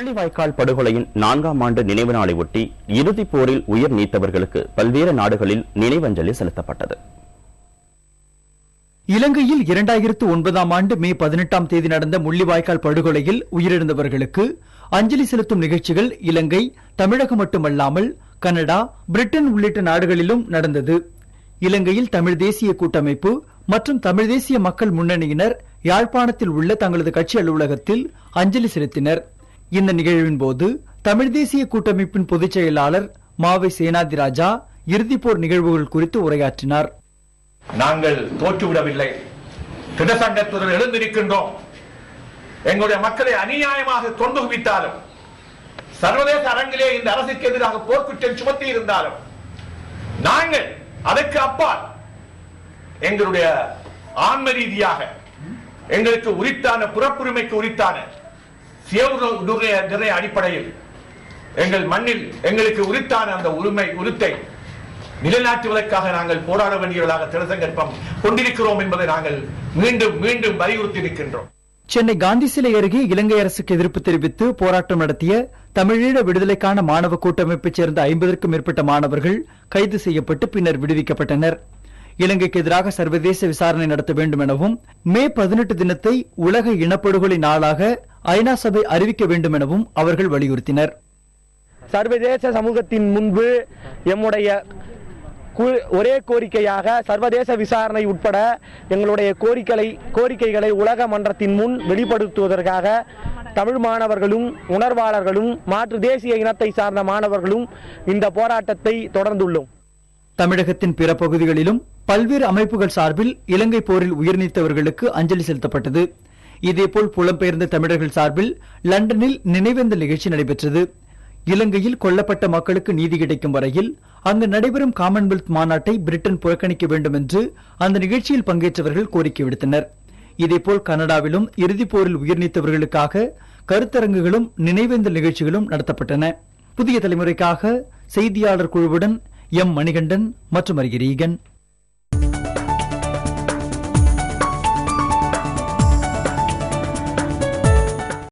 முள்ளிவாய்க்கால் படுகொலையின் 4ஆம் ஆண்டு நினைவு நாளை ஒட்டி இறுதிப் போரில் உயிர் நீத்தவர்களுக்கு பல்வேறு நாடுகளில் நினைவஞ்சலி செலுத்தப்பட்டது. இலங்கையில் 2009ஆம் ஆண்டு மே 18ஆம் தேதி நடந்த முள்ளிவாய்க்கால் படுகொலையில் உயிரிழந்தவர்களுக்கு அஞ்சலி செலுத்தும் நிகழ்ச்சிகள் இலங்கை, தமிழகம் மட்டுமல்லாமல் கனடா, பிரிட்டன் உள்ளிட்ட நாடுகளிலும் நடந்தது. இலங்கையில் தமிழ் தேசிய கூட்டமைப்பு மற்றும் தமிழ் தேசிய மக்கள் முன்னணியினர் யாழ்ப்பாணத்தில் உள்ள தங்களது கட்சி அலுவலகத்தில் அஞ்சலி செலுத்தினர். இந்த நிகழ்வின் போது தமிழ் தேசிய கூட்டமைப்பின் பொதுச் செயலாளர் மாவை சேனாதிராஜா இறுதிப்போர் நிகழ்வுகள் குறித்து உரையாற்றினார். நாங்கள் தோற்றுவிடவில்லை, திடசங்கத்துடன் எழுந்திருக்கின்றோம். எங்களுடைய மக்களை அநியாயமாக கொண்டு குவித்தாலும், சர்வதேச அரங்கிலே இந்த அரசுக்கு எதிராக போர்க்குற்றம் சுமத்தி இருந்தாலும், நாங்கள் அதற்கு அப்பால் எங்களுடைய ஆன்ம ரீதியாக எங்களுக்கு உரித்தான புறப்புரிமைக்கு உரித்தான சுய அடிப்படையில் எங்கள் மண்ணில் எங்களுக்கு உரித்தான அந்த உரித்தை நிலைநாட்டுவதற்காக நாங்கள் போராட வேண்டியவர்களாக திடசங்கற்பம் கொண்டிருக்கிறோம் என்பதை நாங்கள் மீண்டும் மீண்டும் வலியுறுத்தி இருக்கின்றோம். சென்னை காந்தி சிலை அருகே இலங்கை அரசுக்கு எதிர்ப்பு தெரிவித்து போராட்டம் நடத்திய தமிழீழ விடுதலைக்கான மாணவ கூட்டமைப்பைச் சேர்ந்த 50க்கும் மேற்பட்ட மாணவர்கள் கைது செய்யப்பட்டு பின்னர் விடுவிக்கப்பட்டனர். இலங்கைக்கு எதிராக சர்வதேச விசாரணை நடத்த வேண்டும் எனவும் மே 18 தினத்தை உலக இனப்படுகொலை நாளாக ஐநா சபை அறிவிக்க வேண்டும் எனவும் அவர்கள் வலியுறுத்தினர். சர்வதேச சமூகத்தின் முன்பு எம்முடைய ஒரே கோரிக்கையாக சர்வதேச விசாரணை உட்பட எங்களுடைய கோரிக்கைகளை உலக மன்றத்தின் முன் வெளிப்படுத்துவதற்காக தமிழ் மாணவர்களும் உணர்வாளர்களும் மாற்று தேசிய இனத்தை சார்ந்த மாணவர்களும் இந்த போராட்டத்தை தொடர்ந்துள்ளோம். தமிழகத்தின் பிற பகுதிகளிலும் பல்வேறு அமைப்புகள் சார்பில் இலங்கை போரில் உயிர் நீத்தவர்களுக்கு அஞ்சலி செலுத்தப்பட்டது. இதேபோல் புலம்பெயர்ந்த தமிழர்கள் சார்பில் லண்டனில் நினைவேந்தல் நிகழ்ச்சி நடைபெற்றது. இலங்கையில் கொல்லப்பட்ட மக்களுக்கு நீதி கிடைக்கும் வரையில் அங்கு நடைபெறும் காமன்வெல்த் மாநாட்டை பிரிட்டன் புறக்கணிக்க வேண்டும் என்று அந்த நிகழ்ச்சியில் பங்கேற்றவர்கள் கோரிக்கை விடுத்தனர். இதேபோல் கனடாவிலும் இறுதிப் போரில் உயிர் நீத்தவர்களுக்காக கருத்தரங்குகளும் நினைவேந்தல் நிகழ்ச்சிகளும் நடத்தப்பட்டன. புதிய தலைமுறைக்காக செய்தியாளர் குழுவுடன் எம் மணிகண்டன் மற்றும் அரிகரீகன்.